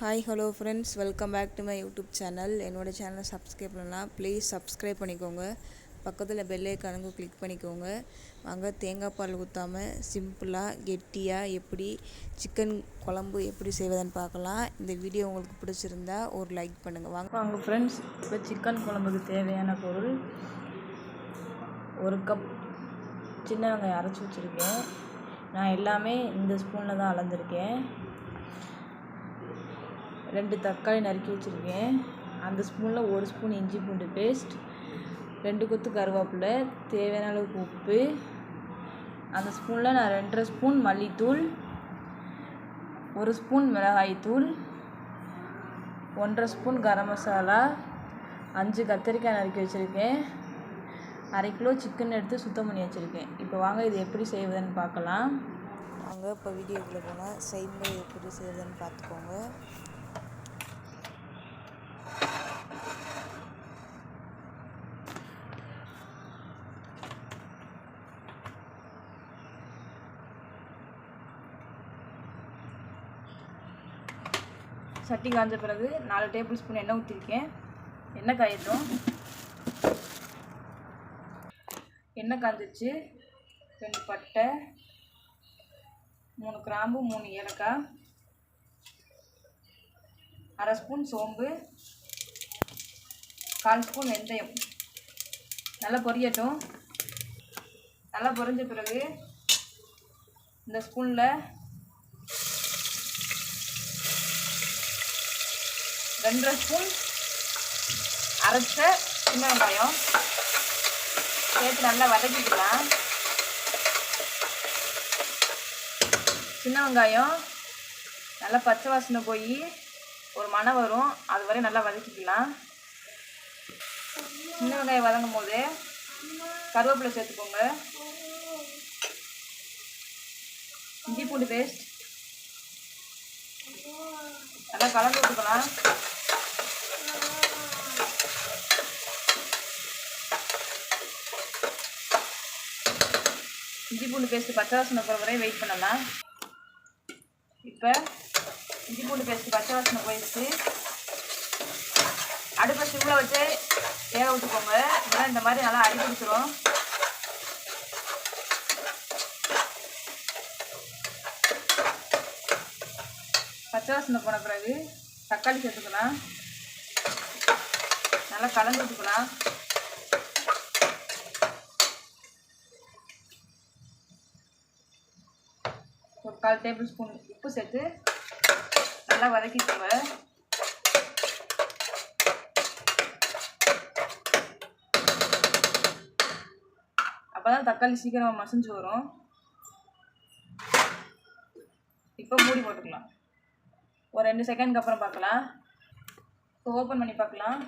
Hi hello friends, welcome back to my YouTube channel. என்னோடய சேனலை subscribe பண்ணலாம், please subscribe பண்ணிக்கோங்க. பக்கத்தில் பெல் ஐக்கானுங்க கிளிக் பண்ணிக்கோங்க. வாங்க தேங்காய் பால் ஊற்றாமல் சிம்பிளாக கெட்டியாக எப்படி சிக்கன் குழம்பு எப்படி செய்வதுன்னு பார்க்கலாம். இந்த வீடியோ உங்களுக்கு பிடிச்சிருந்தா ஒரு லைக் பண்ணுங்கள். வாங்க ஃப்ரெண்ட்ஸ், இப்போ சிக்கன் குழம்புக்கு தேவையான பொருள்: 1 கப் சின்ன வெங்காயம் அரைச்சி வச்சுருக்கேன். நான் எல்லாமே இந்த ஸ்பூனில் தான் அளந்திருக்கேன். 2 தக்காளி நறுக்கி வச்சுருக்கேன். அந்த ஸ்பூனில் 1 ஸ்பூன் இஞ்சி பூண்டு பேஸ்ட், 2 கொத்து கருவேப்பிலை, தேவையான அளவுக்கு உப்பு. அந்த ஸ்பூனில் நான் 2.5 ஸ்பூன் மல்லித்தூள், 1 ஸ்பூன் மிளகாய்த்தூள், 1.5 ஸ்பூன் கரம் மசாலா, 5 கத்திரிக்காய் நறுக்கி வச்சுருக்கேன். 1/2 கிலோ சிக்கன் எடுத்து சுத்தம் பண்ணி வச்சுருக்கேன். இப்போ வாங்க இது எப்படி செய்வதுன்னு பார்க்கலாம். வாங்க இப்போ வீடியோக்குள்ளே போனால் செய்முறை எப்படி செய்வதுன்னு பார்த்துக்கோங்க. சட்டி காய்ஞ்ச பிறகு 4 டேபிள் ஸ்பூன் எண்ணெய் ஊற்றிருக்கேன். எண்ணெய் காயட்டும். எண்ணெய் காய்ஞ்சிச்சு. 2 பட்டை, 3 கிராம்பு, 3 ஏலக்காய், 1/2 ஸ்பூன் சோம்பு, 1/4 ஸ்பூன் வெந்தயம். நல்லா பொரியட்டும். நல்லா பொரிஞ்ச பிறகு இந்த ஸ்பூனில் 2.5 ஸ்பூன் அரைச்ச சின்ன வெங்காயம் சேர்த்து நல்லா வதக்கிக்கலாம். சின்ன வெங்காயம் நல்லா பச்சை வாசனை போய் ஒரு மணம் வரும், அது வரை நல்லா வதக்கிக்கலாம். சின்ன வெங்காயம் வதங்கும் போது கருவேப்பிலை சேர்த்துக்கோங்க. இஞ்சி பூண்டு பேஸ்ட் நல்லா கலந்து விட்டுக்கலாம். இஞ்சி பூண்டு பேஸ்ட்டு பச்சை வாசனை போகிற வரை வெயிட் பண்ணலாம். இப்போ இஞ்சி பூண்டு பேஸ்ட்டு பச்சை வாசனை போயிடுச்சு. அடுப்பை சிம்மில் வச்சு வேக விட்டுக்கோங்க. இதெல்லாம் இந்த மாதிரி நல்லா அடி பிடிச்சிரும். பச்சை வாசனை போன பிறகு தக்காளி சேர்த்துக்கலாம். நல்லா கலந்து விட்டுக்கலாம். ஒரு 1/4 டேபிள் ஸ்பூன் உப்பு சேர்த்து நல்லா வதக்கிக்கோங்க. அப்போ தான் தக்காளி சீக்கிரமாக மசிஞ்சு வரும். இப்போ மூடி போட்டுக்கலாம். ஒரு 2 செகண்ட்க்கு அப்புறம் பார்க்கலாம். இப்போ ஓப்பன் பண்ணி பார்க்கலாம்.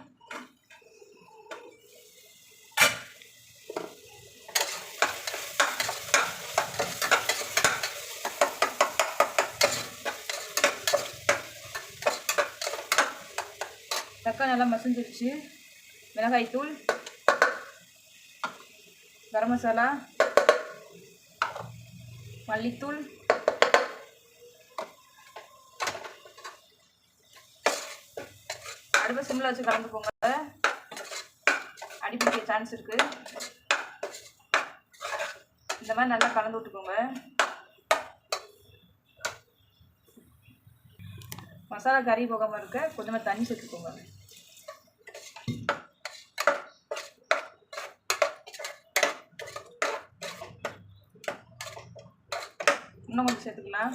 தக்காளி நல்லா மசிஞ்சிருச்சு. மிளகாய்த்தூள், கரம் மசாலா, மல்லித்தூள், அடுப்பை சிம்மில் வச்சு கலந்துக்கோங்க. அடி பிடிக்க சான்ஸ் இருக்குது. இந்த மாதிரி நல்லா கலந்து விட்டுக்கோங்க. மசாலா கறி போகாமல் இருக்க கொஞ்சமாக தண்ணி சேர்த்துக்கோங்க. இன்னும் கொஞ்சம் சேர்த்துக்கலாம்.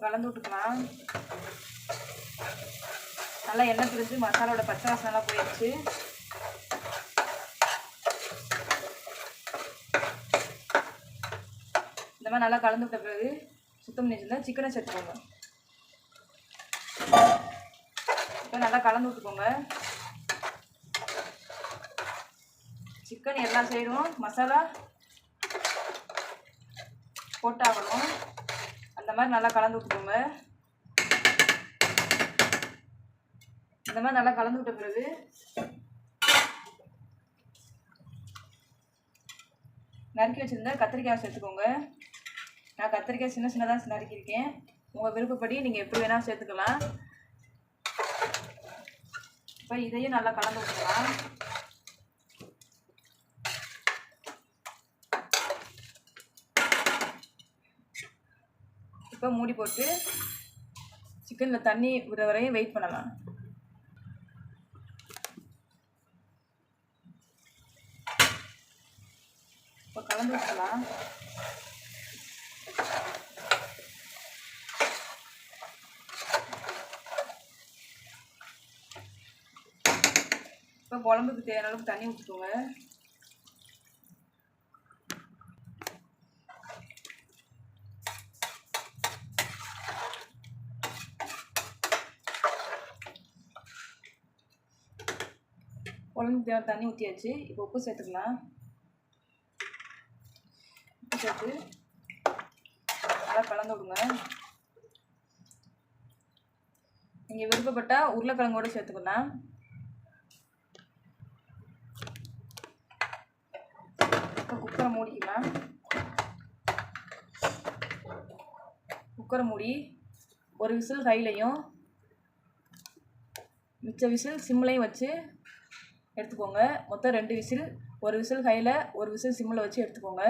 கலந்து விட்டுக்கலாம். நல்லா எண்ணெய் பிரிஞ்சு மசாலாவோட பச்சை வாசனைலாம் போயிடுச்சு. இந்த மாதிரி நல்லா கலந்து விட்ட பிறகு சுத்தம் பண்ணி வச்சுருந்தா சிக்கனை சேர்த்துக்கோங்க. இப்போ நல்லா கலந்து விட்டுக்கோங்க. சிக்கன் எல்லா சைடும் மசாலா போட்டாகணும். அந்த மாதிரி நல்லா கலந்து விட்டுக்கோங்க. இந்த மாதிரி நல்லா கலந்து விட்ட பிறகு நறுக்கி வச்சுருந்த கத்திரிக்காய் சேர்த்துக்கோங்க. நான் கத்திரிக்காய் சின்ன சின்னதாக நறுக்கியிருக்கேன். உங்கள் விருப்பப்படி நீங்கள் எப்படி வேணால் சேர்த்துக்கலாம். இப்போ இதையும் நல்லா கலந்து விட்டுக்கலாம். இப்போ மூடி போட்டு சிக்கனில் தண்ணி விடுற வரையும் வெயிட் பண்ணலாம். இப்போ கலந்து வச்சுக்கலாம். இப்போ குழம்புக்கு தேவையான அளவுக்கு தண்ணி ஊற்றிக்கோங்க. குழம்புக்கு தேவையான தண்ணி ஊற்றியாச்சு. இப்போ உப்பு சேர்த்துக்கலாம். உப்பு சேர்த்து நல்லா கலந்து விடுங்க. நீங்கள் விருப்பப்பட்டால் உருளைக்கிழங்கோடு சேர்த்துக்கலாம். இப்போ குக்கரை மூடிக்கலாம். குக்கரை மூடி ஒரு விசில் ஹைலையும் மிச்ச விசில் சிம்லையும் வச்சு எடுத்துக்கோங்க. மொத்தம் 2 விசில், ஒரு விசில் ஹையில் ஒரு விசில் சிம்மில் வச்சு எடுத்துக்கோங்க.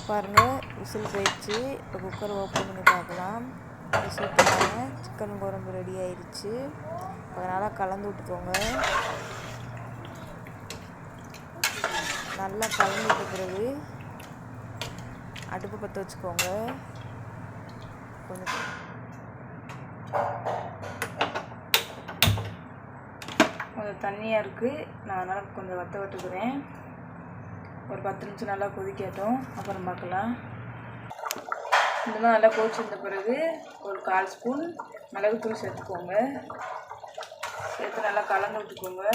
பாருங்கள், விசில் போயிடுச்சு. இப்போ குக்கர் ஓப்பன் பண்ணி பார்க்கலாம். சூப்பரான சிக்கன் குழம்பு ரெடி ஆயிடுச்சு. அதனால் கலந்து விட்டுக்கோங்க. நல்லா கலந்து விட்ட பிறகு அடுப்பு பற்ற வச்சுக்கோங்க. கொஞ்சம் தண்ணியாக இருக்குது. நான் அதனால் கொஞ்சம் வற்ற விட்டுக்கிறேன். ஒரு 10 நிமிஷம் நல்லா கொதிக்கட்டும், அப்புறம் பார்க்கலாம். இந்த மாதிரி நல்லா கொதிச்சிருந்த பிறகு ஒரு 1/4 ஸ்பூன் மிளகுத்தூள் சேர்த்துக்கோங்க. சேர்த்து நல்லா கலந்து விட்டுக்கோங்க.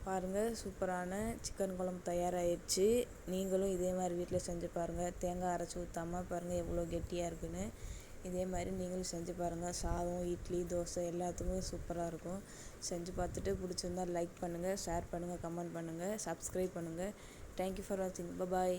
பாருங்கள், சூப்பரான சிக்கன் குழம்பு தயாராகிடுச்சு. நீங்களும் இதே மாதிரி வீட்டில் செஞ்சு பாருங்கள். தேங்காய் அரைச்சி ஊற்றாமல் பாருங்கள் எவ்வளோ கெட்டியாக இருக்குன்னு. இதே மாதிரி நீங்களும் செஞ்சு பாருங்கள். சாதம், இட்லி, தோசை எல்லாத்துக்கும் சூப்பராக இருக்கும். செஞ்சு பார்த்துட்டு பிடிச்சிருந்தால் லைக் பண்ணுங்கள், ஷேர் பண்ணுங்கள், கமெண்ட் பண்ணுங்கள், சப்ஸ்கிரைப் பண்ணுங்கள். தேங்க்யூ ஃபார் வாட்சிங். பாய்.